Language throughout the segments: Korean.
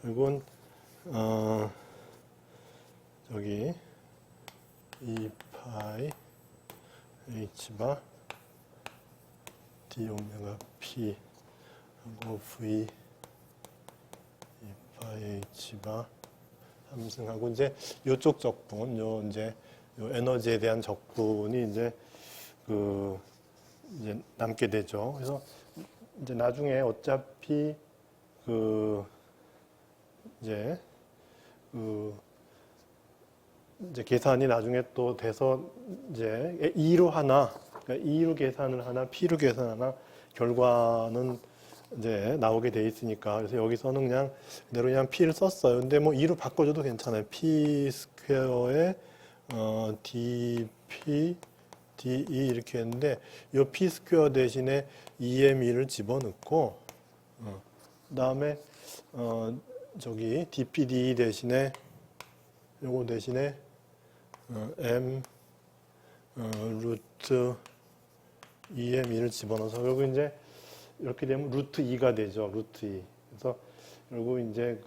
결국은 저기 2파이 h바 d 오메가 p 하고 v 2파이 h바 함승하고 이제 요쪽 적분, 요 에너지에 대한 적분이 이제 이제 남게 되죠. 그래서 이제 나중에 어차피 이제 계산이 나중에 또 돼서 이제 E로 하나, 그러니까 E로 계산을 하나, P로 계산하나 결과는 이제 나오게 돼 있으니까. 그래서 여기서는 그냥 P를 썼어요. 근데 뭐 E로 바꿔줘도 괜찮아요. P 스퀘어에 dP, dE 이렇게 했는데 이 P 스퀘어 대신에 EME를 집어넣고 그다음에 저기 dP, dE 대신에 요거 대신에 M 루트 EME를 집어넣어서 결국 이제 이렇게 되면 루트 2가 되죠. 루트 2. 그래서 결국 이제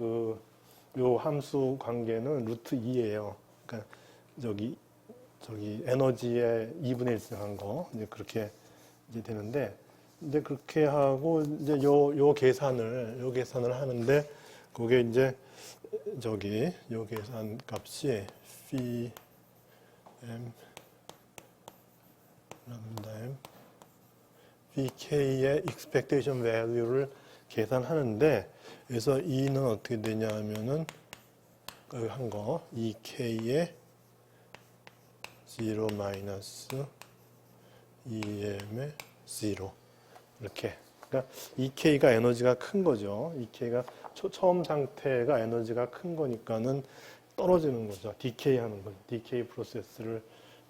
요 함수 관계는 루트 2예요. 그러니까 저기 에너지의 2분의 1승 한 거 이제 그렇게 이제 되는데 이제 그렇게 하고 이제 요 계산을 하는데 그게 이제 요 계산 값이 phi m 람다 m pk의 expectation value를 계산하는데 그래서 E는 어떻게 되냐 하면은 한 거 2k의 0 마이너스 2m의 0 이렇게. 그러니까 2k가 에너지가 큰 거죠. 2k가 처음 상태가 에너지가 큰 거니까는 떨어지는 거죠. decay 하는 거죠. decay 프로세스를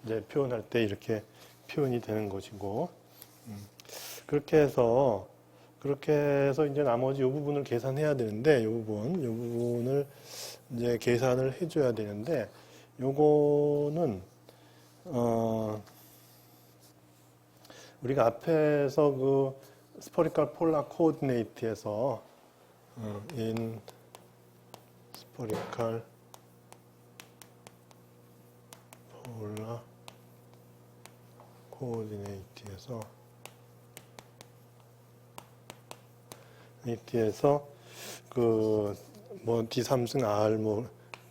이제 표현할 때 이렇게 표현이 되는 것이고. 그렇게 해서 이제 나머지 이 부분을 계산해야 되는데, 이 부분을 이제 계산을 해줘야 되는데, 요거는, 우리가 앞에서 스퍼리컬 폴라 코오디네이트에서 in spherical polar coordinate에서 D3승 R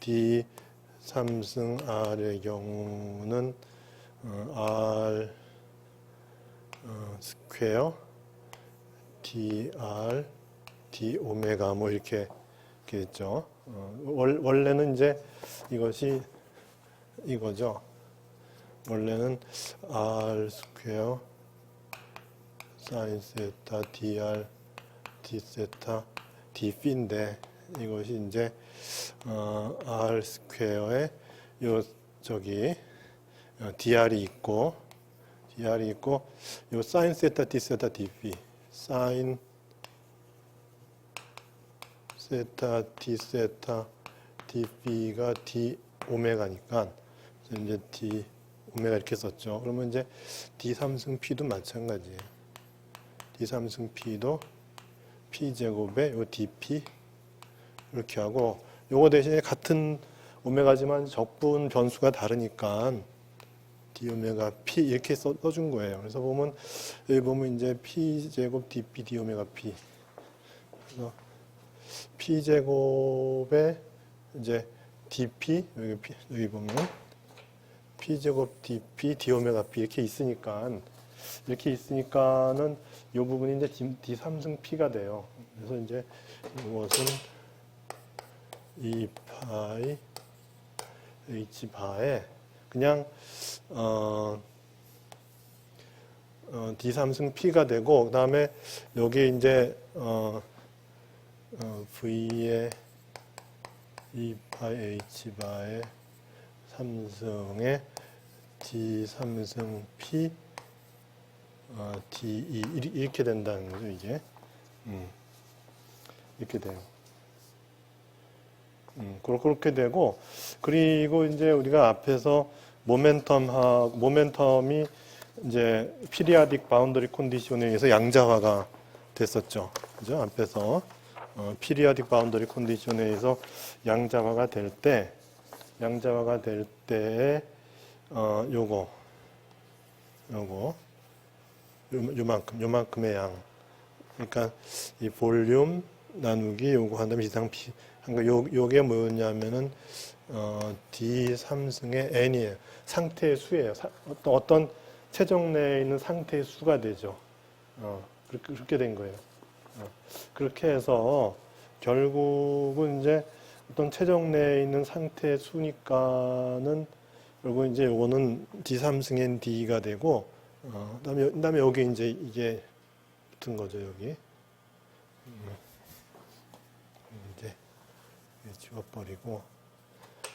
D3승 R의 경우는 R 스퀘어 dr d 오메가 이렇게 됐죠. 원래는 이제 이것이 이거죠. 원래는 r 스퀘어 사인 세타 dr d 세타 d p인데 이것이 이제 r 스퀘어에 dr이 있고 요 사인 세타 d 세타 d p 사인 세타 d 세타 d p가 d 오메가니까 이제 d 오메가 이렇게 썼죠. 그러면 이제 d3승 p도 마찬가지예요. d3승 p도 p 제곱에 요 dp 이렇게 하고 요거 대신에 같은 오메가지만 적분 변수가 다르니까 d 오메가 p 이렇게 써준 거예요. 그래서 여기 보면 이제 p 제곱 dp d 오메가 p. 그래서 p 제곱에 이제 dp 여기 보면 p 제곱 dp d 오메가 p 이렇게 있으니까는 이 부분이 이제 d3승 p가 돼요. 그래서 이제 이것은 2파이 h 바에 그냥 D3승 P가 되고, 그 다음에 여기 이제 V의 2파이 H 바의 3승의 D3승 P DE 이렇게 된다는 거죠, 이게. 이렇게 돼요. 그렇게 되고, 그리고 이제 우리가 앞에서 모멘텀이 이제 피리아딕 바운더리 컨디션에 의해서 양자화가 됐었죠. 그죠? 앞에서 periodic boundary condition에 의해서 양자화가 될 때에 요만큼의 양. 그러니까 이 볼륨 나누기 요거 한다면 이상 피. 그러니까 요게 뭐였냐면은 D3승의 n이에요. 상태의 수예요. 어떤 최종 내에 있는 상태의 수가 되죠. 그렇게 된 거예요. 그렇게 해서 결국은 이제 어떤 최종 내에 있는 상태의 수니까는 결국 이제 요거는 D3승엔 D가 되고, 그다음에 여기 이제 이게 붙은 거죠, 여기. 이제 지워버리고,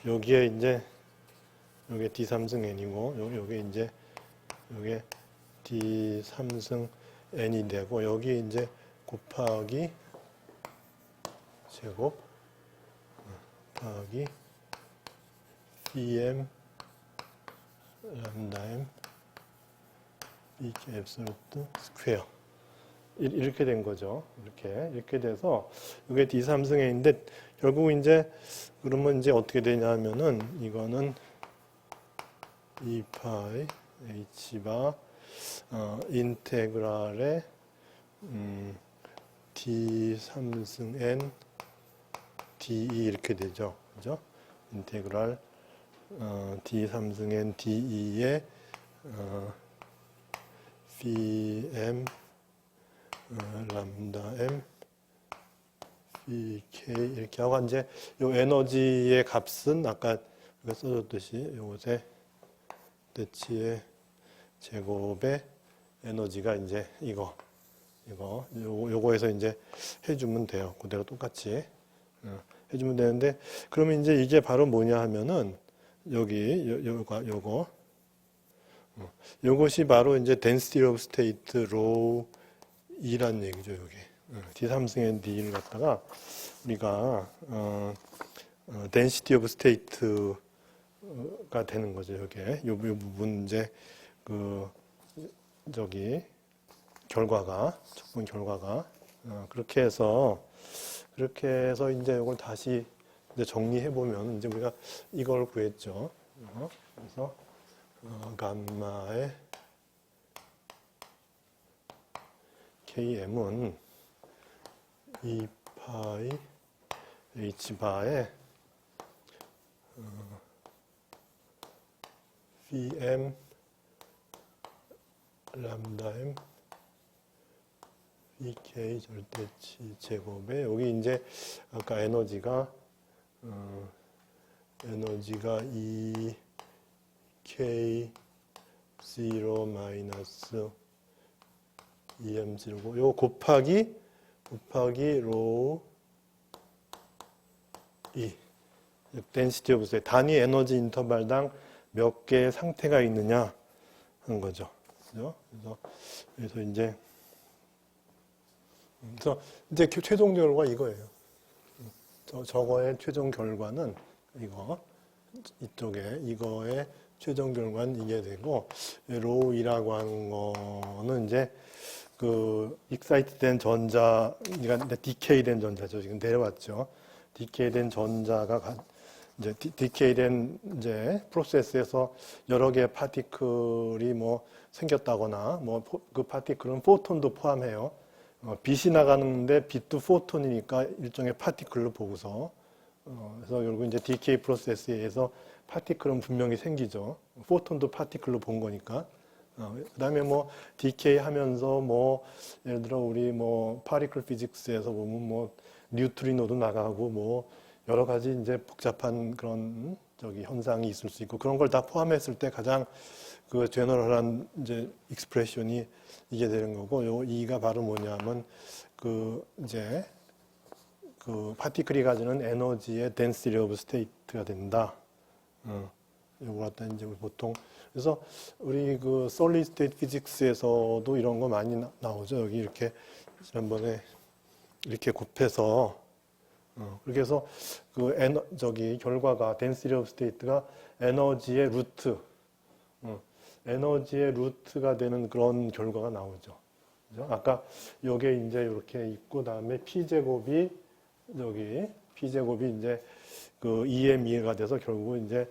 여기에 이제, 요게 D3승 N이고, 요게 이제, 요게 D3승 N이 되고, 여기 이제 곱하기 제곱, 곱하기 BM 람다 M BK 앱솔루트 스퀘어 이렇게 된 거죠. 이렇게 돼서 이게 D3승 N인데 결국 이제 그러면 이제 어떻게 되냐면은 이거는 2파이 H바 인테그랄의 D3승 N DE 이렇게 되죠. 그죠? 인테그랄 D3승 N DE의 VM 람다 M BK 이렇게 하고 이제 요 에너지의 값은 아까 우리가 써줬듯이 요것의 대치의 제곱의 에너지가 이제 요거에서 이제 해주면 돼요. 그대로 똑같이 해주면 되는데 그러면 이제 이게 바로 뭐냐 하면은 요것이 바로 이제 density of state rho E란 얘기죠. 여기 D3승의 D를 갖다가 우리가 density of state가 되는 거죠. 여기에 요 부분 이제 첫 번 결과가 그렇게 해서 이제 이걸 다시 이제 정리해 보면 이제 우리가 이걸 구했죠. 그래서 감마의 KM은 2파이 H바의 VM 람다 M BK 절대치 제곱에 여기 이제 아까 에너지가 2K0 마이너스 EM0고 요 곱하기 로 E density of state 단위 에너지 인터벌당 몇 개의 상태가 있느냐 하는 거죠. 그래서 이제 최종 결과 이거예요. 저거의 최종 결과는 이거의 최종 결과는 이게 되고 로우이라고 하는 거는 이제 익사이트 된 전자, 그러니까 디케이 된 전자죠. 지금 내려왔죠. 디케이 된 전자가 이제 디케이 된 이제 프로세스에서 여러 개의 파티클이 뭐 생겼다거나 그 파티클은 포톤도 포함해요. 빛이 나가는데 빛도 포톤이니까 일종의 파티클로 보고서 그래서 결국 이제 디케이 프로세스에 의해서 파티클은 분명히 생기죠. 포톤도 파티클로 본 거니까. 그다음에 디케이 하면서 예를 들어 우리 파티클 피직스에서 보면 뉴트리노도 나가고 여러 가지 이제 복잡한 그런 현상이 있을 수 있고 그런 걸 다 포함했을 때 가장 그 제너럴한 이제 익스프레션이 이게 되는 거고 요 E가 바로 뭐냐면 이제 파티클이 가지는 에너지의 density of state가 된다. 요거 갖다 이제 우리 보통 그래서 우리 solid state physics에서도 이런 거 많이 나오죠. 여기 이렇게 지난번에 이렇게 곱해서 그렇게 해서 결과가 density of state가 에너지의 루트가 되는 그런 결과가 나오죠. 그죠? 아까 요게 이제 이렇게 있고 다음에 P 제곱이 저기 P제곱이 이제 그 2m가 돼서 결국 이제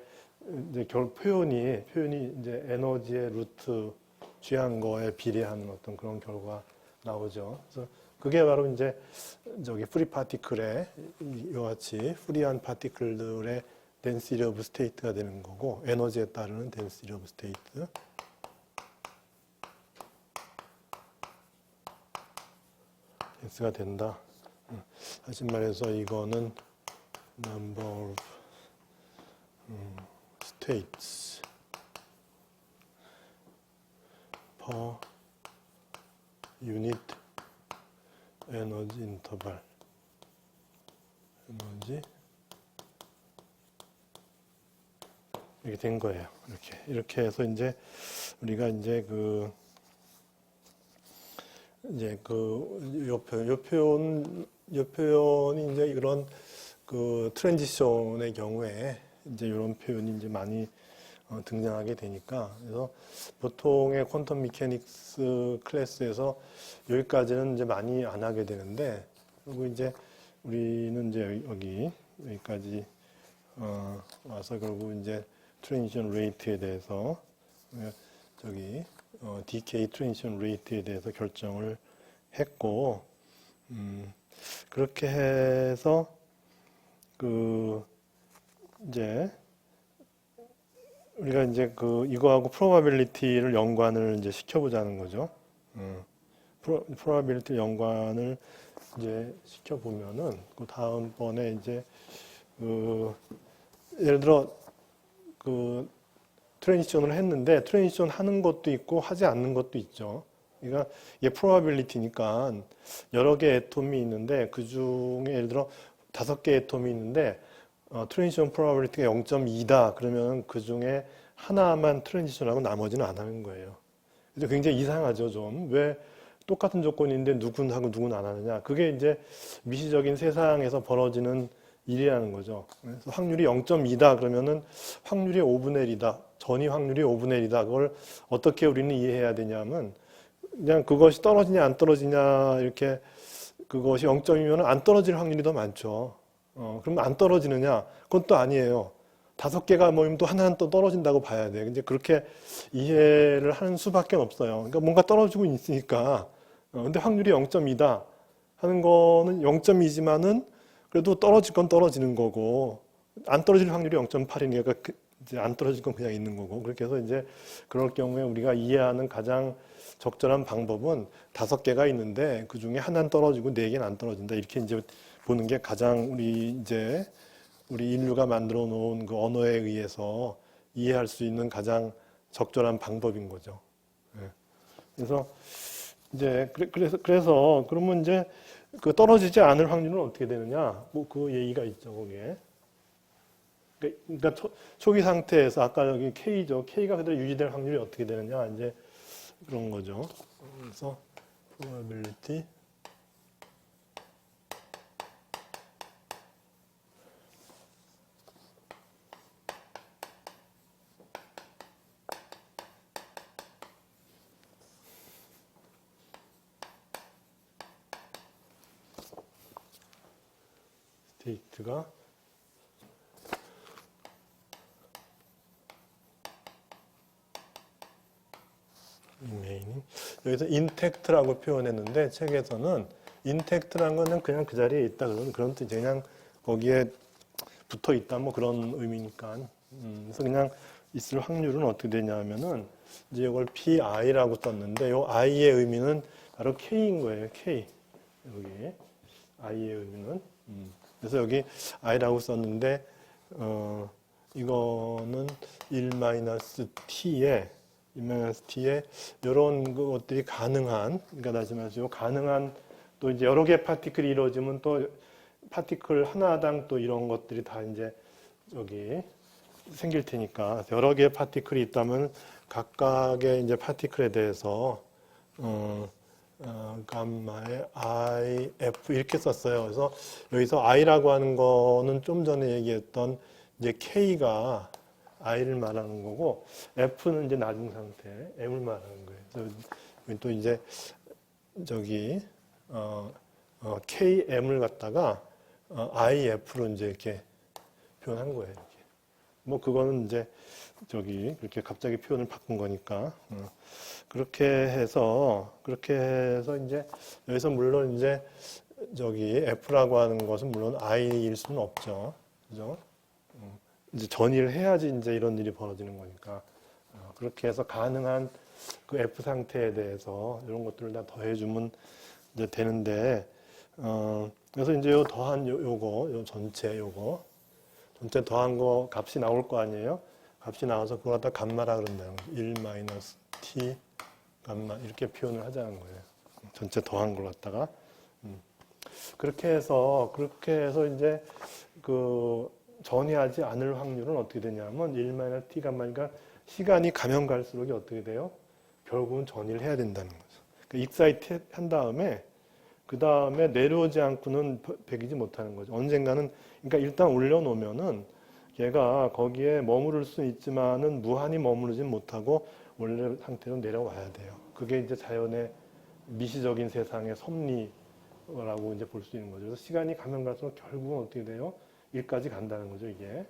결국 표현이 이제 에너지의 루트 취한 거에 비례하는 어떤 그런 결과 나오죠. 그래서 그게 바로 이제 저기 프리 파티클의 이와 같이 프리한 파티클들의 density of state가 되는 거고 에너지에 따르는 density of state. X가 된다. 다시 말해서 이거는 number of states per unit 에너지 인터벌. 에너지 이렇게 된 거예요. 이렇게 해서 이제 우리가 이제 요 표현이 이제 이런 그 트랜지션의 경우에 이제 이런 표현이 이제 많이 등장하게 되니까 그래서 보통의 퀀텀 미케닉스 클래스에서 여기까지는 이제 많이 안 하게 되는데 그리고 이제 우리는 이제 여기까지 와서 결국 이제 트랜지션 레이트에 대해서 저기 DK 트랜지션 레이트에 대해서 결정을 했고 그렇게 해서 이제 우리가 이제 이거하고 프로바빌리티를 연관을 이제 시켜보자는 거죠. 프로바빌리티 연관을 이제 시켜보면은 그 다음번에 이제 예를 들어 트랜지션을 했는데 트랜지션 하는 것도 있고 하지 않는 것도 있죠. 그러니까 이게 프로바빌리티니까 여러 개의 애톰이 있는데 그 중에 예를 들어 5개의 애톰이 있는데 트랜지션 프로바빌리티가 0.2다 그러면 그 중에 하나만 트랜지션하고 나머지는 안 하는 거예요. 그래서 굉장히 이상하죠, 좀. 왜 똑같은 조건인데 누군 하고 누군 안 하느냐. 그게 이제 미시적인 세상에서 벌어지는 일이라는 거죠. 그래서 확률이 0.2다 그러면은 확률이 5분의 1이다. 전이 확률이 5분의 1이다. 그걸 어떻게 우리는 이해해야 되냐면 그냥 그것이 떨어지냐 안 떨어지냐 이렇게 그것이 0.2면 안 떨어질 확률이 더 많죠. 그럼 안 떨어지느냐? 그건 또 아니에요. 5개가 모이면 또 하나는 또 떨어진다고 봐야 돼. 근데 그렇게 이해를 하는 수밖에 없어요. 그러니까 뭔가 떨어지고 있으니까. 근데 확률이 0.2다 하는 거는 0.2지만은 그래도 떨어질 건 떨어지는 거고 안 떨어질 확률이 0.8이니까 이제 안 떨어질 건 그냥 있는 거고 그렇게 해서 이제 그럴 경우에 우리가 이해하는 가장 적절한 방법은 5개가 있는데 그 중에 하나는 떨어지고 4개는 안 떨어진다 이렇게 이제 보는 게 가장 우리 인류가 만들어 놓은 그 언어에 의해서 이해할 수 있는 가장 적절한 방법인 거죠. 그래서 이제 그래서 그러면 이제 그 떨어지지 않을 확률은 어떻게 되느냐? 뭐 그 얘기가 있죠, 거기에. 그러니까 초기 상태에서 아까 여기 K죠. K가 그대로 유지될 확률이 어떻게 되느냐? 이제 그런 거죠. 그래서 probability 스테이트가 remaining 여기서 intact라고 표현했는데 책에서는 intact라는 거는 그냥 그 자리에 있다 그런 뜻이 그냥 거기에 붙어 있다 뭐 그런 의미니까 그래서 그냥 있을 확률은 어떻게 되냐면은 이제 이걸 PI라고 썼는데 이 I의 의미는 바로 K인 거예요. K 여기 I의 의미는 그래서 여기 I라고 썼는데 이거는 1-T에 이런 것들이 가능한 그러니까 다시 말해서 가능한 또 이제 여러 개의 파티클이 이루어지면 또 파티클 하나당 또 이런 것들이 다 이제 여기 생길 테니까 여러 개의 파티클이 있다면 각각의 이제 파티클에 대해서 감마의 I, F 이렇게 썼어요. 그래서 여기서 I라고 하는 거는 좀 전에 얘기했던 이제 K가 I를 말하는 거고 F는 이제 나중 상태 M을 말하는 거예요. 그래서 또 이제 저기 KM을 갖다가 IF로 이제 이렇게 표현한 거예요. 이렇게. 뭐 그거는 이제 그렇게 갑자기 표현을 바꾼 거니까 그렇게 해서 이제 여기서 물론 이제 F라고 하는 것은 물론 I일 수는 없죠, 그죠? 이제 전이를 해야지 이제 이런 일이 벌어지는 거니까 그렇게 해서 가능한 그 F 상태에 대해서 이런 것들을 다 더해주면 이제 되는데 그래서 이제 요 더한 요 전체 더한 거 값이 나올 거 아니에요? 값이 나와서 그걸 갖다 감마라 그런다는 거예요. 1 마이너스 t 감마 이렇게 표현을 하자는 거예요. 전체 더한 걸 갖다가 그렇게 해서 이제 그 전이하지 않을 확률은 어떻게 되냐면 1 마이너스 t 감마니까 시간이 가면 갈수록 어떻게 돼요? 결국은 전이를 해야 된다는 거죠. 그러니까 익사이트 한 다음에 그 다음에 내려오지 않고는 배기지 못하는 거죠. 언젠가는 그러니까 일단 올려놓으면은 얘가 거기에 머무를 수 있지만은 무한히 머무르진 못하고 원래 상태로 내려와야 돼요. 그게 이제 자연의 미시적인 세상의 섭리라고 이제 볼 수 있는 거죠. 그래서 시간이 가면 갈수록 결국은 어떻게 돼요? 1까지 간다는 거죠, 이게.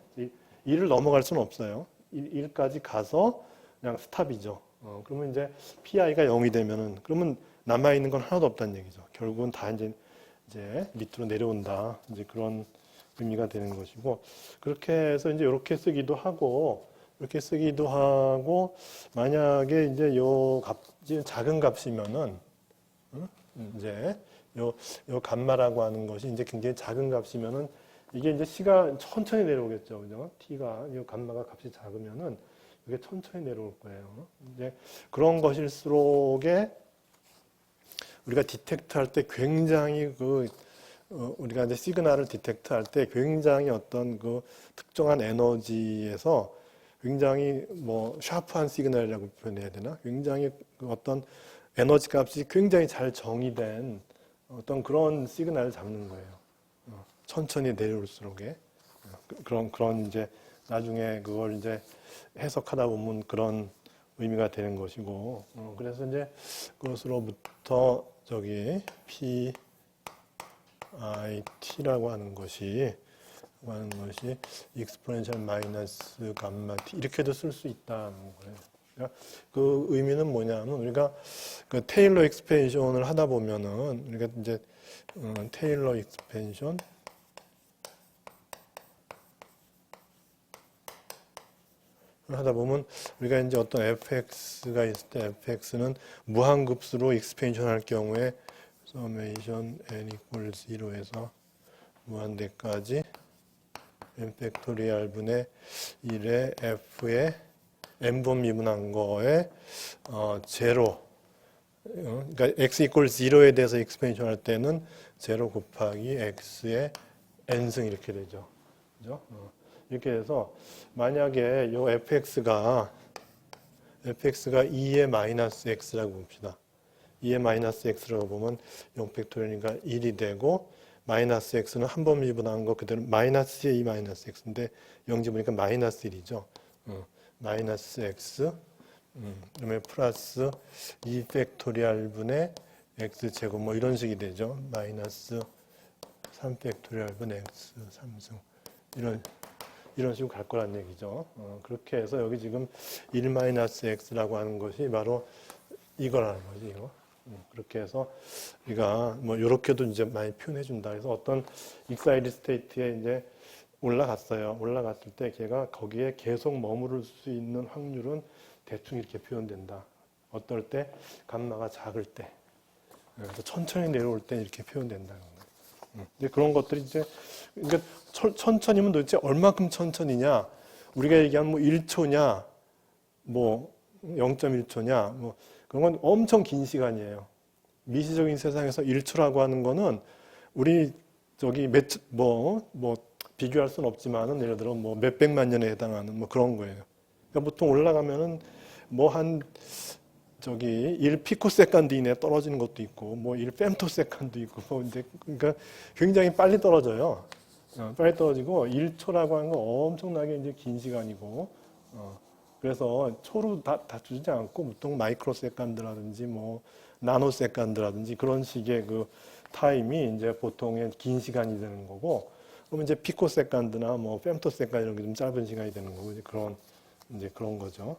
1을 넘어갈 수는 없어요. 1까지 가서 그냥 스탑이죠. 그러면 이제 PI가 0이 되면은 그러면 남아있는 건 하나도 없다는 얘기죠. 결국은 다 이제 밑으로 내려온다. 이제 그런 의미가 되는 것이고, 그렇게 해서 이제 이렇게 쓰기도 하고, 만약에 이제 작은 값이면은, 이제 요 감마라고 하는 것이 이제 굉장히 작은 값이면은 이게 이제 시간 천천히 내려오겠죠. 그죠? t가, 이 감마가 값이 작으면은 이게 천천히 내려올 거예요. 이제 그런 것일수록에 우리가 디텍트 할 때 굉장히 우리가 이제 시그널을 디텍트 할 때 굉장히 어떤 그 특정한 에너지에서 굉장히 뭐 샤프한 시그널이라고 표현해야 되나? 굉장히 어떤 에너지 값이 굉장히 잘 정의된 어떤 그런 시그널을 잡는 거예요. 천천히 내려올수록에. 그런 이제 나중에 그걸 이제 해석하다 보면 그런 의미가 되는 것이고, 그래서 이제 그것으로부터 PIT라고 하는 것이 exponential 마이너스 감마 t 이렇게도 쓸 수 있다는 거예요. 그러니까 그 의미는 뭐냐면 우리가 그 테일러 익스펜션을 하다 보면은 우리가 이제 테일러 익스펜션 하다 보면 우리가 이제 어떤 fx가 있을 때 fx는 무한급수로 익스펜션 할 경우에 summation n equals 0에서 무한대까지 n 팩토리얼 분의 1의 f의 n번 미분한 거에 제로 그러니까 x equals 0에 대해서 익스펜션 할 때는 0 곱하기 x의 n승 이렇게 되죠. 그죠? 이렇게 해서 만약에 요 fx가 2의 마이너스 x라고 봅시다. 2의 마이너스 x라고 보면 0 팩토리얼이니까 1이 되고 마이너스 x는 한 번 미분한 거 그대로 마이너스의 2 마이너스 x인데 0 집으니까 마이너스 1이죠. 마이너스 x 그다음에 플러스 2 팩토리얼 분의 x 제곱 뭐 이런 식이 되죠. 마이너스 3 팩토리얼 분의 x 3승 이런 식으로 갈 거란 얘기죠. 그렇게 해서 여기 지금 1-x라고 하는 것이 바로 이거라는 거지, 이거. 그렇게 해서 우리가 뭐 이렇게도 이제 많이 표현해 준다. 그래서 어떤 익사이드 스테이트에 이제 올라갔어요. 올라갔을 때 걔가 거기에 계속 머무를 수 있는 확률은 대충 이렇게 표현된다. 어떨 때 감마가 작을 때, 그래서 천천히 내려올 때 이렇게 표현된다는 거예요. 근데 그런 것들이 이제 그러니까 천천히면 도대체 얼마큼 천천히냐? 우리가 얘기한 뭐 1초냐, 뭐 0.1초냐, 뭐 그런 건 엄청 긴 시간이에요. 미시적인 세상에서 1초라고 하는 거는 우리 비교할 수는 없지만은 예를 들어 뭐 몇백만 년에 해당하는 뭐 그런 거예요. 그러니까 보통 올라가면은 뭐 한 1 피코세컨드 이내에 떨어지는 것도 있고, 뭐 1 femto세컨드 있고, 뭐 이제 그러니까 굉장히 빨리 떨어져요. 빨리 떨어지고 1초라고 하는 건 엄청나게 이제 긴 시간이고, 그래서 초로 다투지 않고 보통 마이크로세컨드라든지 뭐 나노세컨드라든지 그런 식의 그 타임이 이제 보통의 긴 시간이 되는 거고, 그러면 이제 피코세컨드나 뭐 femtosecon드 이런 게 좀 짧은 시간이 되는 거고 이제 그런 거죠.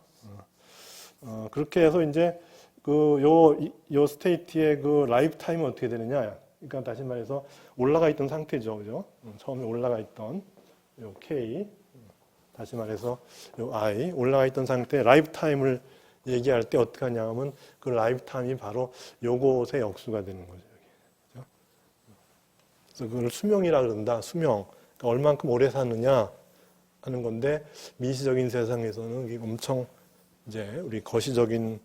그렇게 해서 이제 요 스테이트의 그 라이프 타임은 어떻게 되느냐? 그러니까 다시 말해서 올라가 있던 상태죠, 그죠? 처음에 올라가 있던 요 K, 다시 말해서 요 I 올라가 있던 상태 라이프 타임을 얘기할 때 어떻게 하냐면 그 라이프 타임이 바로 요것의 역수가 되는 거죠. 그죠? 그래서 그걸 수명이라 그런다. 수명. 그러니까 얼만큼 오래 사느냐 하는 건데 미시적인 세상에서는 이게 엄청 이제 우리 거시적인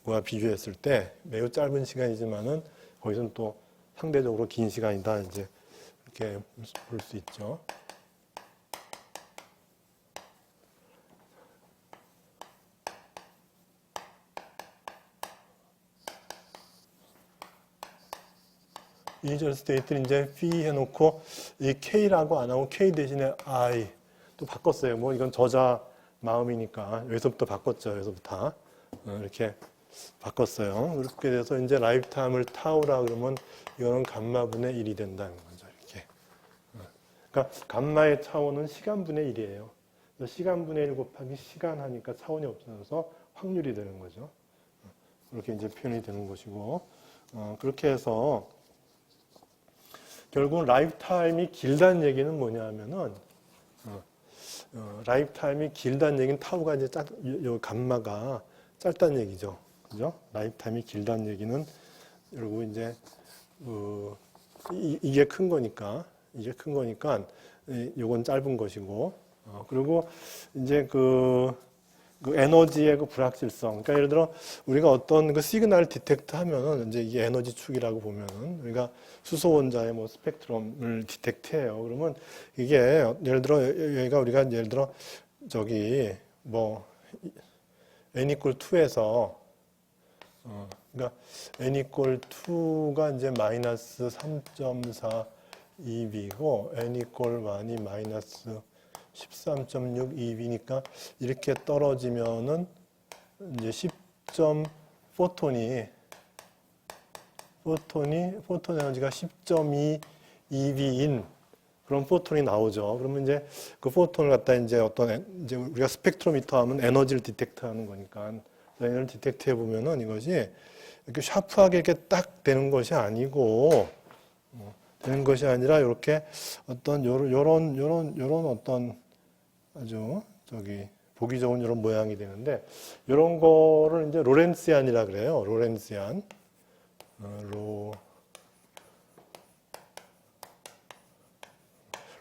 거와 비교했을 때 매우 짧은 시간이지만은 거기서는 또 상대적으로 긴 시간이다 이제 이렇게 볼 수 있죠. 이니셜 스테이트는 이제 phi 해놓고 이 k라고 안 하고 k 대신에 I 또 바꿨어요. 뭐 이건 저자 마음이니까 여기서부터 바꿨죠. 여기서부터 이렇게 바꿨어요. 그렇게 돼서 이제 라이프 타임을 타우라 그러면 이거는 감마분의 1이 된다는 거죠. 이렇게. 그러니까 감마의 차원은 시간분의 1이에요. 시간분의 1 곱하기 시간 하니까 차원이 없어져서 확률이 되는 거죠. 그렇게 이제 표현이 되는 것이고 그렇게 해서 결국은 라이프 타임이 길다는 얘기는 뭐냐 하면은 라이프 타임이 길다는 얘기는 타우가 이제 요 감마가 짧다는 얘기죠. 그죠? 라이프 타임이 길다는 얘기는 그리고 이제 이게 큰 거니까 요건 짧은 것이고 그리고 이제 그 에너지의 그 불확실성. 그러니까 예를 들어 우리가 어떤 그 시그널 디텍트 하면은 이제 이게 에너지 축이라고 보면은 우리가 수소 원자의 뭐 스펙트럼을 디텍트해요. 그러면 이게 예를 들어 여기가 우리가 예를 들어 저기 뭐 n equal 2에서 그러니까 n equal 2가 이제 마이너스 3.4 EB고 n equal 1이 마이너스 13.6 EB니까 이렇게 떨어지면은 이제 10점 포톤 에너지가 10.2 EB인 그런 포톤이 나오죠. 그러면 이제 그 포톤을 갖다 이제 이제 우리가 스펙트로미터 하면 에너지를 디텍트하는 거니까 에너지를 디텍트해 보면은 이것이 이렇게 샤프하게 이렇게 딱 되는 것이 아니고 되는 것이 아니라 이렇게 어떤 요런 어떤 아주 저기 보기 좋은 이런 모양이 되는데 이런 거를 이제 로렌시안이라 그래요. 로렌시안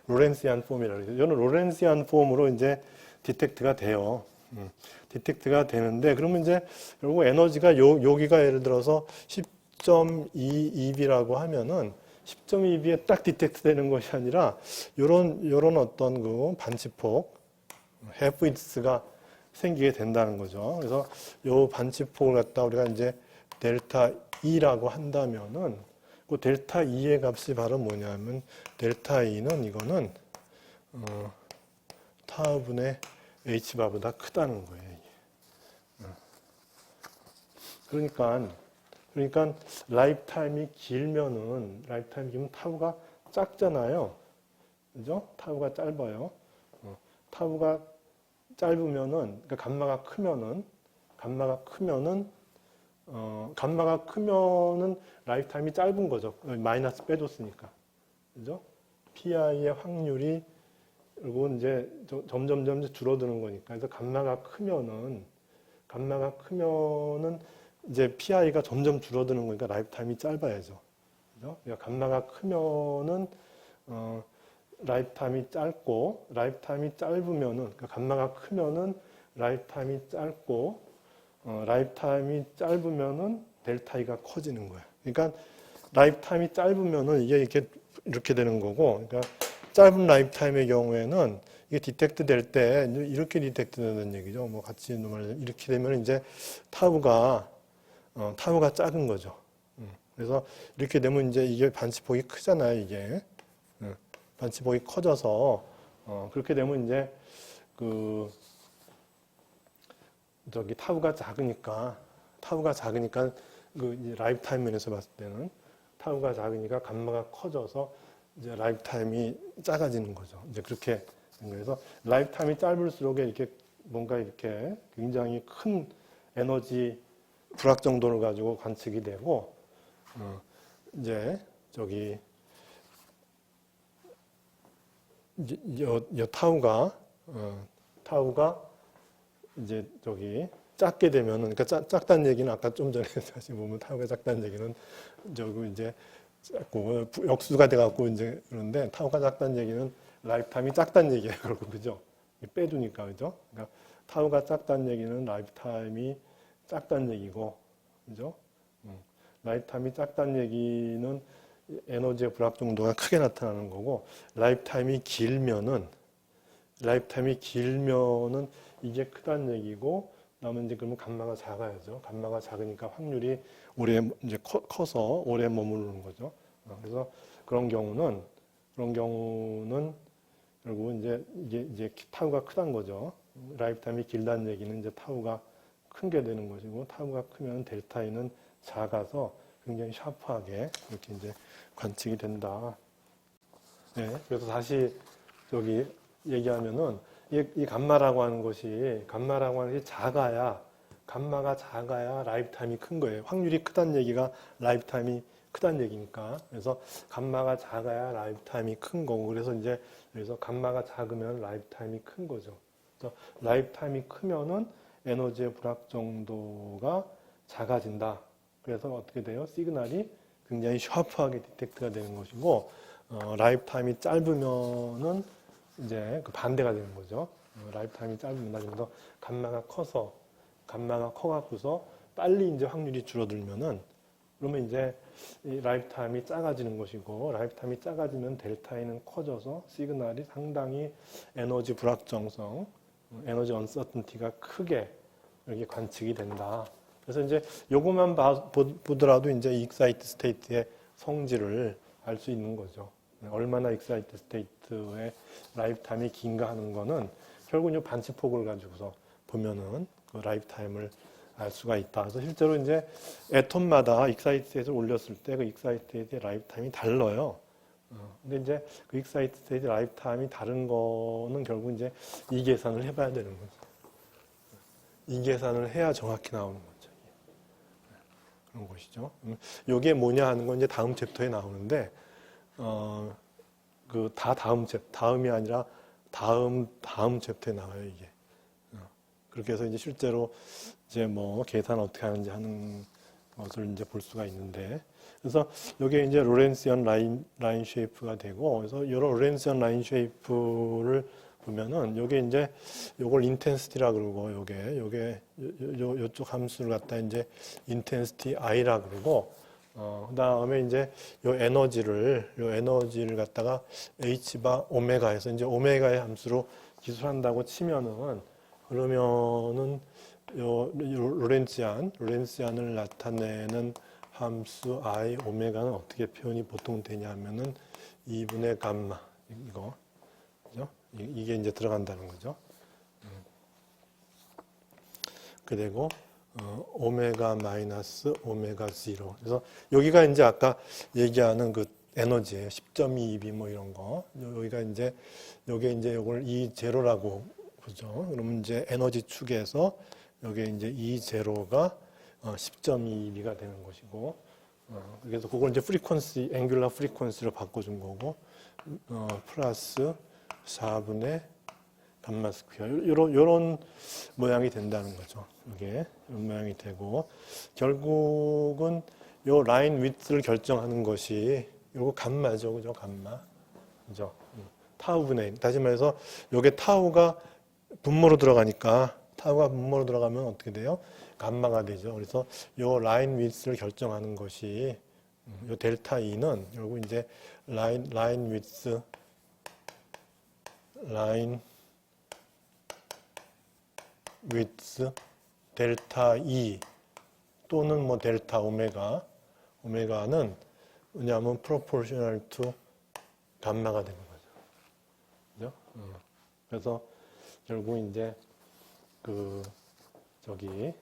로렌시안 폼이라고 그래요. 이거는 로렌시안 폼으로 이제 디텍트가 돼요. 디텍트가 되는데 그러면 이제 결국 에너지가 여기가 예를 들어서 10.2 EB라고 하면은 10.2B에 딱 디텍트 되는 것이 아니라 요런 어떤 그 반치폭 해프위드스가 생기게 된다는 거죠. 그래서 요 반치폭을 갖다 우리가 이제 델타 E라고 한다면은 그 델타 E의 값이 바로 뭐냐면 델타 E는 이거는 타우분의 H바보다 크다는 거예요. 그러니까 라이프 타임이 길면 타우가 작잖아요. 그죠? 타우가 짧아요. 타우가 짧으면은 그러니까 감마가 크면은 라이프 타임이 짧은 거죠. 마이너스 빼줬으니까. 그죠? PI의 확률이 그리고 이제 점점 줄어드는 거니까. 그래서 감마가 크면은 이제 PI가 점점 줄어드는 거니까 라이프 타임이 짧아야죠. 그죠? 그러니까 감마가 크면은 라이프 타임이 짧고 라이프 타임이 짧으면은 그러니까 감마가 크면은 라이프 타임이 짧고 라이프 타임이 짧으면은 델타 E가 커지는 거예요. 그러니까 라이프 타임이 짧으면은 이게 이렇게 되는 거고 그러니까 짧은 라이프 타임의 경우에는 이게 디텍트 될 때 이렇게 디텍트 되는 얘기죠. 뭐 같이 말하자면 이렇게 되면 이제 타우가 작은 거죠. 그래서 이렇게 되면 이제 이게 반치폭이 크잖아요. 이게 반치폭이 커져서 그렇게 되면 이제 저기 타우가 작으니까 그 라이프 타임 면에서 봤을 때는 타우가 작으니까 감마가 커져서 이제 라이프 타임이 작아지는 거죠. 이제 그렇게 된 거예요. 그래서 라이프 타임이 짧을수록 이렇게 뭔가 이렇게 굉장히 큰 에너지 불확 정도를 가지고 관측이 되고, 이제 저기 이제 타우가 이제 저기 작게 되면은, 그러니까 작다는 얘기는 아까 좀 전에 다시 보면 타우가 작다는 얘기는 저기 이제 자꾸 역수가 돼갖고 이제 그런데 타우가 작다는 얘기는 라이프 타임이 작다는 얘기예요. 그렇고 그죠? 빼두니까 그죠? 그러니까 타우가 작다는 얘기는 라이프 타임이 작다는 얘기고, 그죠? 라이프 타임이 작다는 얘기는 에너지의 불확 정도가 크게 나타나는 거고, 라이프 타임이 길면은 이게 크다는 얘기고, 그다음에 이제 그러면 감마가 작아야죠. 감마가 작으니까 확률이 오래 이제 커서 오래 머무르는 거죠. 그래서 그런 경우는 결국 이게 타우가 크다는 거죠. 라이프 타임이 길다는 얘기는 이제 타우가 큰 게 되는 것이고, 타우가 크면 델타 E는 작아서 굉장히 샤프하게 이렇게 이제 관측이 된다. 네, 그래서 다시 저기 얘기하면은 이 감마라고 하는 것이 감마가 작아야 라이프 타임이 큰 거예요. 확률이 크다는 얘기가 라이프 타임이 크다는 얘기니까. 그래서 감마가 작아야 라이프 타임이 큰 거고, 그래서 감마가 작으면 라이프 타임이 큰 거죠. 그래서 라이프 타임이 크면은 에너지의 불확 정도가 작아진다. 그래서 어떻게 돼요? 시그널이 굉장히 샤프하게 디텍트가 되는 것이고, 라이프 타임이 짧으면은 이제 그 반대가 되는 거죠. 라이프 타임이 짧으면 나중에서 감마가 커갖고서 빨리 이제 확률이 줄어들면은, 그러면 이제 이 라이프 타임이 작아지는 것이고, 라이프 타임이 작아지면 델타 E는 커져서 시그널이 상당히 에너지 불확정성, 에너지 언서튼티가 크게 이렇게 관측이 된다. 그래서 이제 요것만 보더라도 이제 익사이트 스테이트의 성질을 알 수 있는 거죠. 얼마나 익사이트 스테이트의 라이프 타임이 긴가 하는 거는 결국 이 반치폭을 가지고서 보면은 그 라이프 타임을 알 수가 있다. 그래서 실제로 이제 애톰마다 익사이트 스테이트를 올렸을 때 그 익사이트 스테이트의 라이프 타임이 달라요. 근데 이제 그 익사이트 스테이트 라이프 타임이 다른 거는 결국 이제 이 계산을 해봐야 되는 거죠. 이 계산을 해야 정확히 나오는 거죠. 그런 것이죠. 이게 뭐냐 하는 건 이제 다음 챕터에 나오는데, 다음이 아니라 다음 챕터에 나와요, 이게. 그렇게 해서 이제 실제로 이제 뭐 계산 어떻게 하는지 하는 것을 이제 볼 수가 있는데, 그래서 이게 이제 로렌시안 라인 쉐이프가 되고, 그래서 이런 로렌시안 라인 쉐이프를 보면은 요게 이제 요걸 인텐시티라 그러고, 요쪽 함수를 갖다 이제 인텐시티 i라 그러고, 그다음에 이제 요 에너지를 갖다가 h바 오메가에서 이제 오메가의 함수로 기술한다고 치면은, 그러면은 요 로렌시안을 나타내는 함수 i 오메가는 어떻게 표현이 보통 되냐면은 2분의 감마 이거 그죠? 이게 이제 들어간다는 거죠. 그리고 오메가 마이너스 오메가 0. 그래서 여기가 이제 아까 얘기하는 그 에너지예요. 10.22 뭐 이런 거. 여기가 이제 요게 이제 요걸 E0라고 보죠. 그러면 이제 에너지 축에서 여기에 이제 E0가 10.22가 되는 것이고, 그래서 그걸 이제 프리퀀시, 앵귤러 프리퀀시로 바꿔준 거고, 플러스 4분의 감마 스퀘어. 요런 모양이 된다는 거죠. 이게 이런 모양이 되고, 결국은 요 라인 위트를 결정하는 것이 요거 감마죠. 그죠? 감마. 그죠? 타우분의 1. 다시 말해서 요게 타우가 분모로 들어가면 어떻게 돼요? 감마가 되죠. 그래서 요 라인 위스를 결정하는 것이 요 델타 E는 결국 이제 라인 위스 델타 E 또는 뭐 델타 오메가는 뭐냐면 proportional to 감마가 되는 거죠. 그죠? 그래서 결국 이제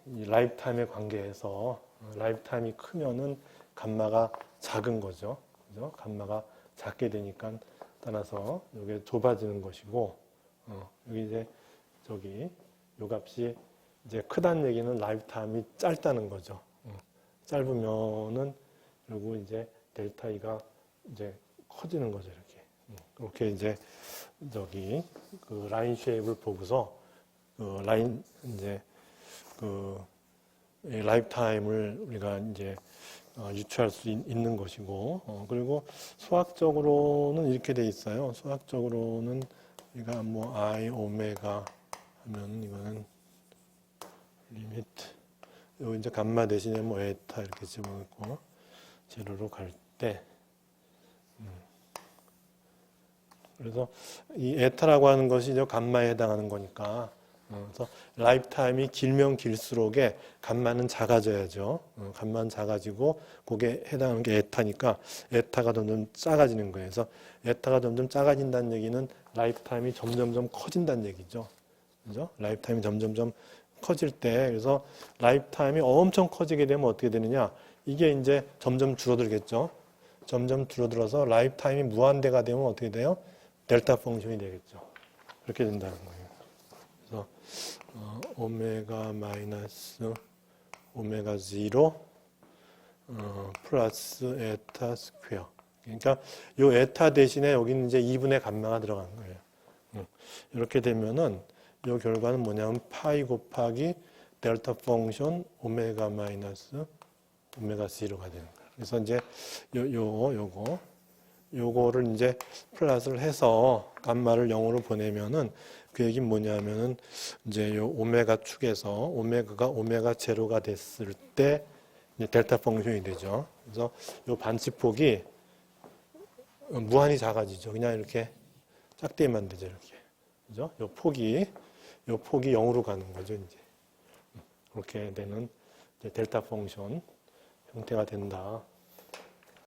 이 라이프 타임의 관계에서 라이프 타임이 크면은 감마가 작은 거죠. 그죠? 감마가 작게 되니까 따라서 이게 좁아지는 것이고, 여기 이제 저기 요 값이 이제 크다는 얘기는 라이프 타임이 짧다는 거죠. 짧으면은 그리고 이제 델타 E가 이제 커지는 거죠, 이렇게. 그렇게 이제 저기 그 라인 쉐입을 보고서 그 라인 이제 그 라이프 타임을 우리가 이제 유추할 수 있는 것이고, 그리고 수학적으로는 이렇게 돼 있어요. 수학적으로는 우리가 뭐 I 오메가 하면 이거는 리미트 요 이제 감마 대신에 뭐 에타 이렇게 집어넣고 제로로 갈 때, 그래서 이 에타라고 하는 것이 이제 감마에 해당하는 거니까, 그래서 라이프 타임이 길면 길수록에 감마는 작아져야죠. 감마는 작아지고 그게 해당하는 게 에타니까 에타가 점점 작아지는 거예요. 그래서 에타가 점점 작아진다는 얘기는 라이프 타임이 점점점 커진다는 얘기죠. 그죠? 라이프 타임이 점점점 커질 때, 그래서 라이프 타임이 엄청 커지게 되면 어떻게 되느냐? 이게 이제 점점 줄어들겠죠. 점점 줄어들어서 라이프 타임이 무한대가 되면 어떻게 돼요? 델타 펑션이 되겠죠. 그렇게 된다는 거예요. 그래서 오메가 마이너스 오메가 0 플러스 에타 스퀘어. 그러니까 요 에타 대신에 여기는 이제 2분의 감마가 들어간 거예요. 이렇게 되면은 요 결과는 뭐냐면 파이 곱하기 델타 펑션 오메가 마이너스 오메가 0가 되는 거예요. 그래서 이제 요거를 이제 플러스를 해서 감마를 0으로 보내면은 그 얘기는 뭐냐면은 이제 요 오메가 축에서 오메가가 오메가 제로가 됐을 때 이제 델타 펑션이 되죠. 그래서 요 반치폭이 무한히 작아지죠. 그냥 이렇게 짝대기만 되죠, 이렇게. 그죠? 요 폭이 0으로 가는 거죠, 이제. 그렇게 되는 이제 델타 펑션 형태가 된다.